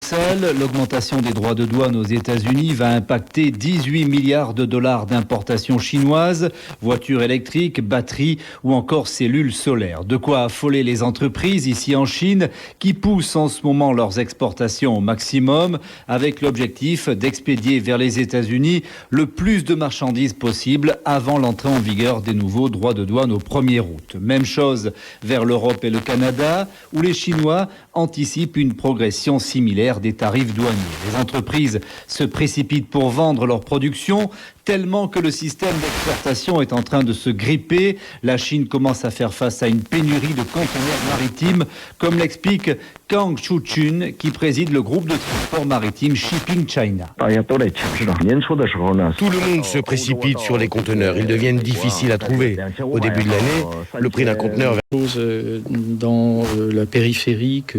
Bruxelles, l'augmentation des droits de douane aux États-Unis va impacter 18 milliards de dollars d'importations chinoises, voitures électriques, batteries ou encore cellules solaires. De quoi affoler les entreprises ici en Chine qui poussent en ce moment leurs exportations au maximum avec l'objectif d'expédier vers les États-Unis le plus de marchandises possible avant l'entrée en vigueur des nouveaux droits de douane au 1er août. Même chose vers l'Europe et le Canada où les Chinois anticipent une progression similaire des tarifs douaniers. Les entreprises se précipitent pour vendre leur production tellement que le système d'exportation est en train de se gripper. La Chine commence à faire face à une pénurie de conteneurs maritimes, comme l'explique Kang Chu-chun, qui préside le groupe de transport maritime Shipping China. Tout le monde se précipite sur les conteneurs. Ils deviennent difficiles à trouver. Au début de l'année, le prix d'un conteneur... Dans la périphérique,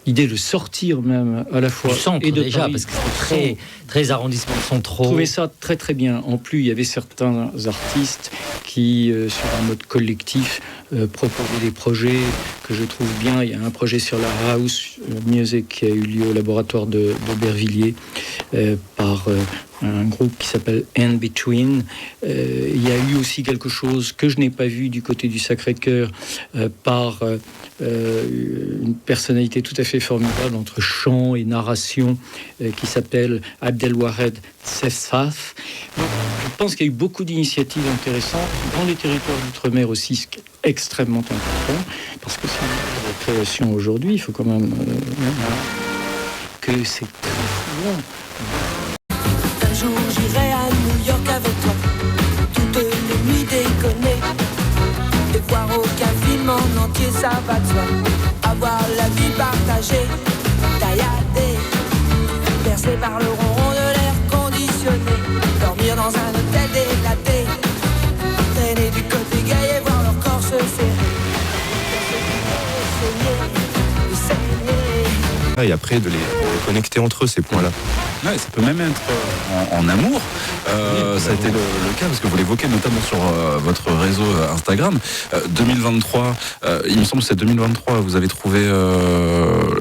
l'idée de sortir même à la fois... Du centre et de déjà, Paris, parce que c'est très arrondissement centraux. Je trouvais ça très très bien. En plus, il y avait certains artistes qui, sur un mode collectif, proposaient des projets que je trouve bien. Il y a un projet sur la house music qui a eu lieu au laboratoire d'Aubervilliers par un groupe qui s'appelle In Between. Il y a eu aussi quelque chose que je n'ai pas vu du côté du Sacré-Cœur par une personnalité tout à fait formidable entre chant et narration qui s'appelle Abdelwahed Sefsaf. Je pense qu'il y a eu beaucoup d'initiatives intéressantes dans les territoires d'outre-mer aussi, ce qui est extrêmement important, parce que si on regarde la création aujourd'hui, il faut quand même que c'est très souvent... Un jour j'irai à New York avec toi, toutes les nuits déconner, et voir aucun film en entier, ça va de soi. Avoir la vie partagée, tailladée, bercée par le ronron de l'air conditionné, dormir dans un hôtel délaté, traîner du côté gay et voir leur corps se serrer, et après de les connecter entre eux, ces points-là. Ouais, ça peut même être en amour. Ça a été le cas, parce que vous l'évoquez notamment sur votre réseau Instagram. 2023, il me semble que c'est 2023, vous avez trouvé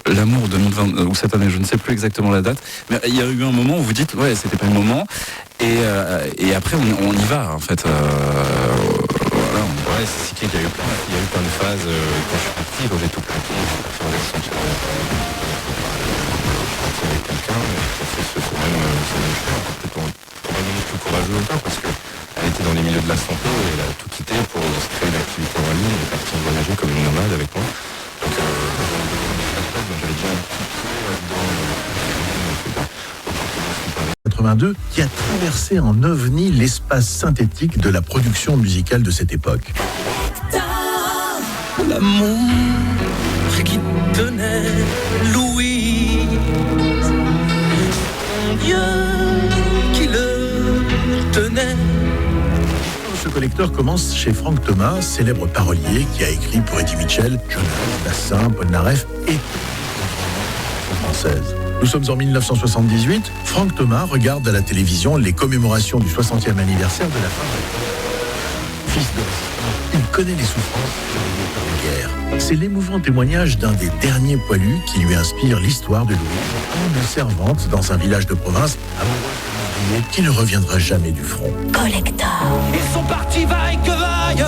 l'amour 2020, ou cette année, je ne sais plus exactement la date, mais il y a eu un moment où vous dites, ouais, c'était pas le moment, et après on y va, en fait. Voilà, ouais, c'est cyclique, il y a eu plein de phases. Quand je suis parti, quand j'ai tout plaqué, j'ai pas fait relation avec quelqu'un, qui a fait ce même choix, peut-être probablement plus courageux encore, parce qu'elle était dans les milieux de la santé et elle a tout quitté pour se créer une activité en ligne, elle est partie voyager comme une nomade avec moi. Donc j'avais déjà un petit peu dans 82, qui a traversé en ovni l'espace synthétique de la production musicale de cette époque. l'amour qui tenait Louis, mon Dieu qui le tenait. Ce collecteur commence chez Franck Thomas, célèbre parolier qui a écrit pour Eddie Mitchell, Jonas, Dassin, Polnareff et française. Nous sommes en 1978. Franck Thomas regarde à la télévision les commémorations du 60e anniversaire de la fin de la guerre. Fils de résistant, il connaît les souffrances causées par la guerre. C'est l'émouvant témoignage d'un des derniers poilus qui lui inspire l'histoire de Louise, une servante dans un village de province, amoureuse qui ne reviendra jamais du front. Collector. Ils sont partis, vaille que vaille.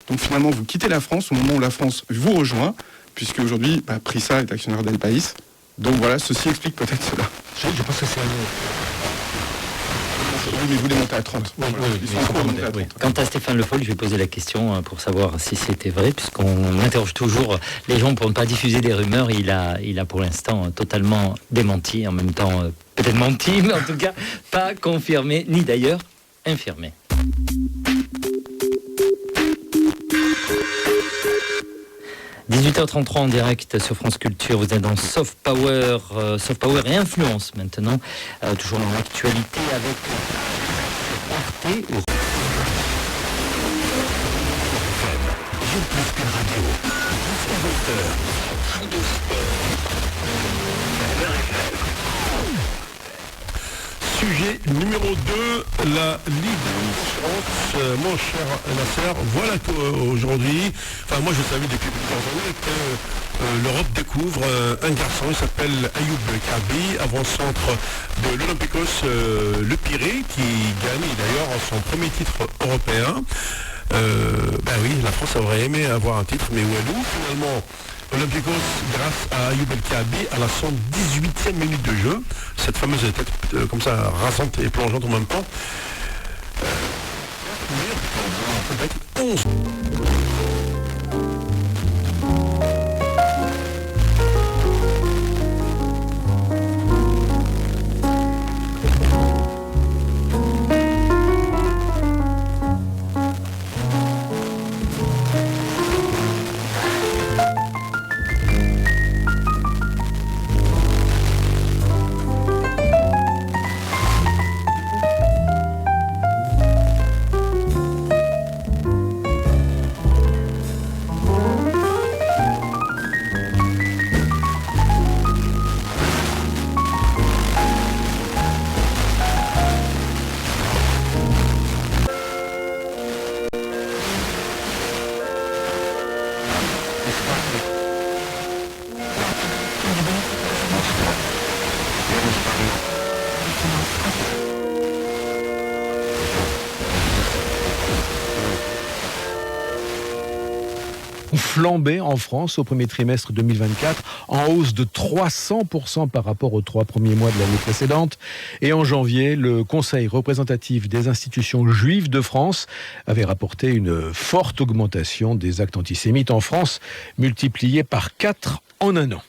Donc finalement, vous quittez la France au moment où la France vous rejoint, puisque aujourd'hui, Prisa est actionnaire d'El País. Donc voilà, ceci explique peut-être cela. Je pense que c'est un... Oui, mais vous les montez à 30. Oui, Ils sont encore montés à 30. Quant à Stéphane Le Foll, je vais poser la question pour savoir si c'était vrai, puisqu'on interroge toujours les gens pour ne pas diffuser des rumeurs. Il a pour l'instant totalement démenti, en même temps peut-être menti, mais en tout cas pas confirmé, ni d'ailleurs infirmé. « 18h33 en direct sur France Culture, vous êtes dans Soft Power et Influence maintenant, toujours dans l'actualité avec RT. sujet numéro 2, la Ligue de France. Mon cher Nasser, voilà qu'aujourd'hui, moi je savais depuis plusieurs années que l'Europe découvre un garçon, il s'appelle Ayoub Kabi, avant-centre de l'Olympiakos Le Pirée, qui gagne d'ailleurs son premier titre européen. Oui, la France aurait aimé avoir un titre, mais où est-elle finalement? Olympiakos, grâce à Ayoub El Kaabi, à la 118e minute de jeu, cette fameuse tête comme ça, rasante et plongeante en même temps. 11. Flambé en France au premier trimestre 2024, en hausse de 300% par rapport aux 3 premiers mois de l'année précédente. Et en janvier, le Conseil représentatif des institutions juives de France avait rapporté une forte augmentation des actes antisémites en France, multipliée par 4 en un an.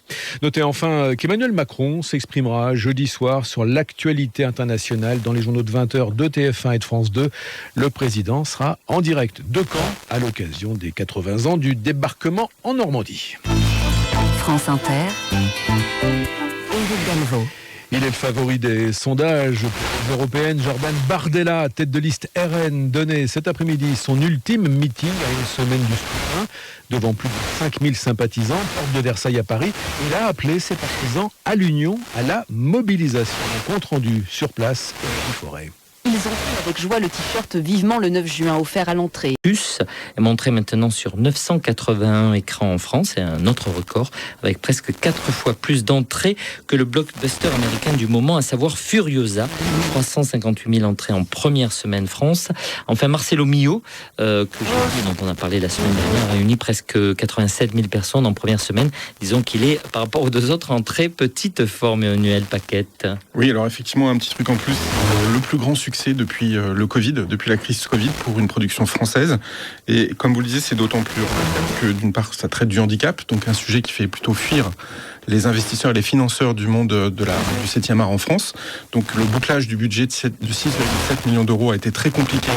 Notez enfin qu'Emmanuel Macron s'exprimera jeudi soir sur l'actualité internationale dans les journaux de 20h de TF1 et de France 2. Le président sera en direct de Caen à l'occasion des 80 ans du débarquement en Normandie. France Inter, Éric Galvaux. Il est le favori des sondages pour les européennes. Jordan Bardella, tête de liste RN, donnait cet après-midi son ultime meeting à une semaine du scrutin devant plus de 5000 sympathisants, porte de Versailles à Paris. Il a appelé ses partisans à l'union, à la mobilisation. Un compte rendu sur place, Éric Forêt. Ils ont pris avec joie le t-shirt Vivement le 9 juin offert à l'entrée. Puce est montré maintenant sur 981 écrans en France, c'est un autre record, avec presque 4 fois plus d'entrées que le blockbuster américain du moment, à savoir Furiosa. 358 000 entrées en première semaine France. Enfin, Marcelo Mio, que j'ai vu, dont on a parlé la semaine dernière, a réuni presque 87 000 personnes en première semaine. Disons qu'il est, par rapport aux deux autres, en très petite forme, Emmanuel Paquette. Oui, alors effectivement, un petit truc en plus, le plus grand succès depuis le Covid, depuis la crise Covid pour une production française. Et comme vous le disiez, c'est d'autant plus que d'une part, ça traite du handicap, donc un sujet qui fait plutôt fuir les investisseurs et les financeurs du monde du 7e art en France. Donc le bouclage du budget de 6,7 millions d'euros a été très compliqué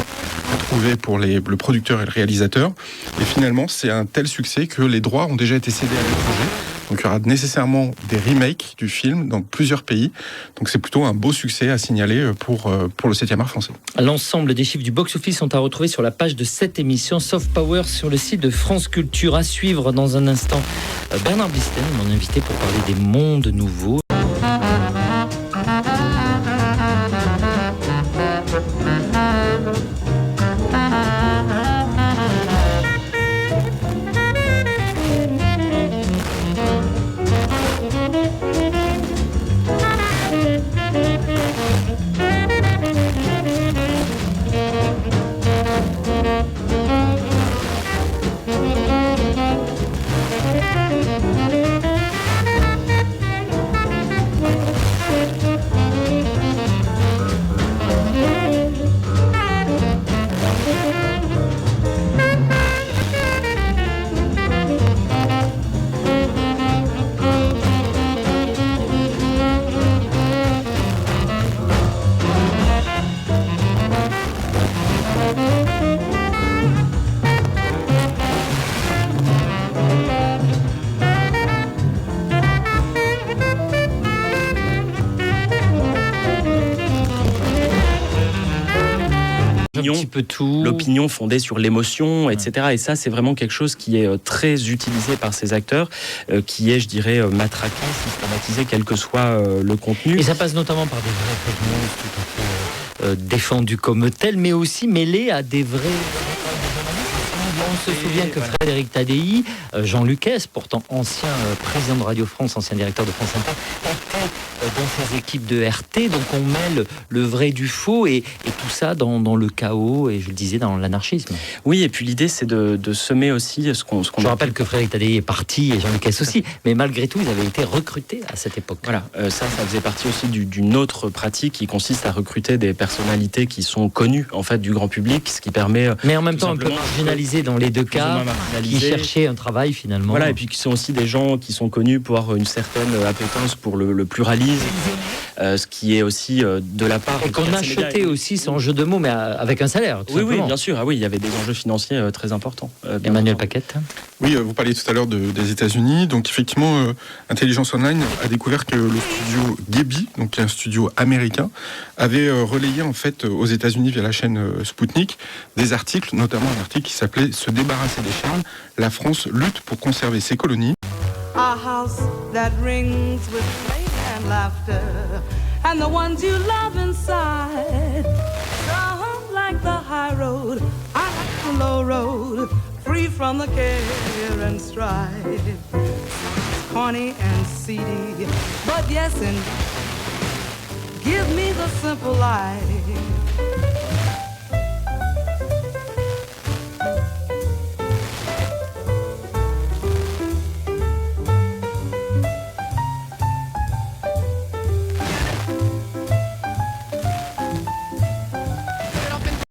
à trouver pour le producteur et le réalisateur. Et finalement, c'est un tel succès que les droits ont déjà été cédés à l'étranger. Donc il y aura nécessairement des remakes du film dans plusieurs pays. Donc c'est plutôt un beau succès à signaler pour le 7e art français. L'ensemble des chiffres du box-office sont à retrouver sur la page de cette émission Soft Power sur le site de France Culture. À suivre dans un instant Bernard Blister, mon invité pour parler des mondes nouveaux. petit peu tout. L'opinion fondée sur l'émotion, etc. Et ça, c'est vraiment quelque chose qui est très utilisé par ces acteurs, qui est, je dirais, matraqué, systématisé, quel que soit le contenu. Et ça passe notamment par des vrais fake news tout à fait défendus comme tels, mais aussi mêlés à des vrais... On se souvient que Frédéric Tadei, Jean Lucas, pourtant ancien président de Radio France, ancien directeur de France Inter, était dans ses équipes de RT. Donc on mêle le vrai du faux et tout ça dans le chaos et je le disais dans l'anarchisme. Oui, et puis l'idée c'est de semer aussi ce qu'on je rappelle que Frédéric Tadei est parti et Jean Lucas aussi, mais malgré tout ils avaient été recrutés à cette époque. Voilà, ça faisait partie aussi d'une autre pratique qui consiste à recruter des personnalités qui sont connues en fait du grand public, ce qui permet. Mais en même temps un peu marginalisé dans les deux cas, qui cherchaient un travail finalement. Voilà, et puis qui sont aussi des gens qui sont connus pour avoir une certaine appétence pour le pluralisme, ce qui est aussi de la part... Et qu'on achetait aussi sans jeu de mots, mais avec un salaire, tout oui, simplement. Oui, bien sûr. Ah oui, il y avait des enjeux financiers très importants. Emmanuel Paquette. Oui, vous parliez tout à l'heure des États-Unis. Donc effectivement, Intelligence Online a découvert que le studio Gebi, donc qui est un studio américain, avait relayé en fait aux États-Unis via la chaîne Sputnik des articles, notamment un article qui s'appelait Se débarrasser des charmes, la France lutte pour conserver ses colonies. A house that rings with play and laughter, and the ones you love inside. Some like the high road, I like the low road, free from the care and strife. It's corny and seedy, but yes, and give me the simple life.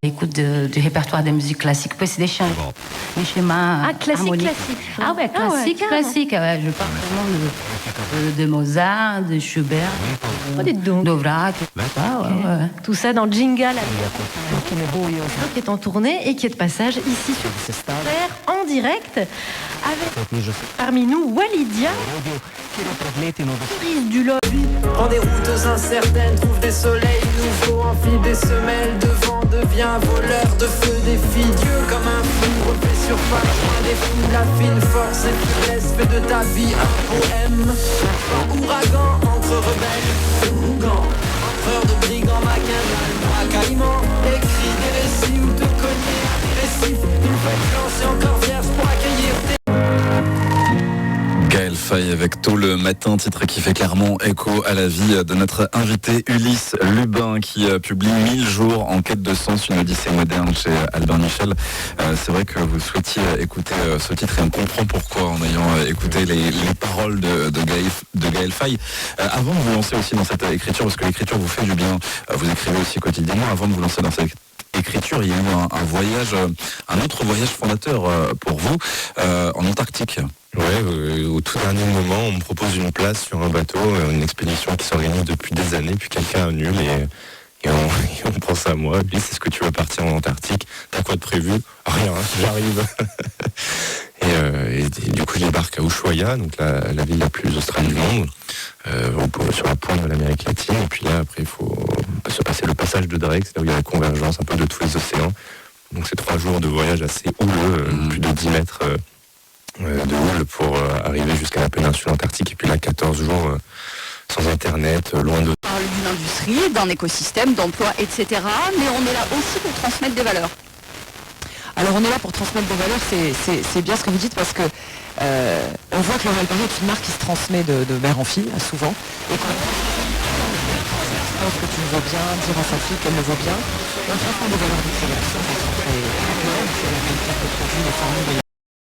Écoute du répertoire de musique classique, puis c'est des chants, des schémas harmoniques. Ah ouais, classique. Ouais, je parle vraiment de Mozart, de Schubert, d'Aubrac. Tout ça dans Jingle, qui est en tournée et qui est de passage ici sur Terre en direct avec parmi nous Walidia, Iris Dulot. Prends des routes incertaines, trouve des soleils nouveaux, enfile des semelles de vent, devient voleur de feu, défie Dieu comme un fou, refait surface, loin des fous, la fine force et faiblesse, fais de ta vie un poème. Ouragan entre rebelles, Ougan, empereur de brigands, maquin, caïman, écris des récits ou te cogner des récifs, une fois lancer encore vierge pour accueillir tes... Gaël Faye avec Tôt le matin, titre qui fait clairement écho à la vie de notre invité Ulysse Lubin qui publie 1000 jours en quête de sens, une odyssée moderne chez Albin Michel. C'est vrai que vous souhaitiez écouter ce titre et on comprend pourquoi en ayant écouté les paroles de Gaël Faye. Avant de vous lancer aussi dans cette écriture, parce que l'écriture vous fait du bien, vous écrivez aussi quotidiennement, avant de vous lancer dans cette écriture, il y a eu un autre voyage fondateur pour vous en Antarctique. Ouais, au tout dernier moment, on me propose une place sur un bateau, une expédition qui s'organise depuis des années, puis quelqu'un annule et on pense à moi. Lui, c'est ce que tu veux partir en Antarctique. T'as quoi de prévu? Rien, j'arrive. Et du coup, je débarque à Ushuaia, donc la ville la plus australe du monde, sur la pointe de l'Amérique latine. Et puis là, après, il faut se passer le passage de Drake, c'est là où il y a la convergence un peu de tous les océans. Donc c'est 3 jours de voyage assez houleux, plus de 10 mètres de houle pour arriver jusqu'à la péninsule antarctique. Et puis là, 14 jours sans internet, loin de... On parle d'une industrie, d'un écosystème, d'emplois, etc. Mais on est là aussi pour transmettre des valeurs. Alors on est là pour transmettre des valeurs, c'est bien ce que vous dites parce que on voit que L'Oréal Paris est une marque qui se transmet de mère en fille, souvent. Et quand on que tu me vois bien, dire à sa fille qu'elle me voit bien, on transmet des valeurs d'excellence. C'est la qualité de produit, les formules,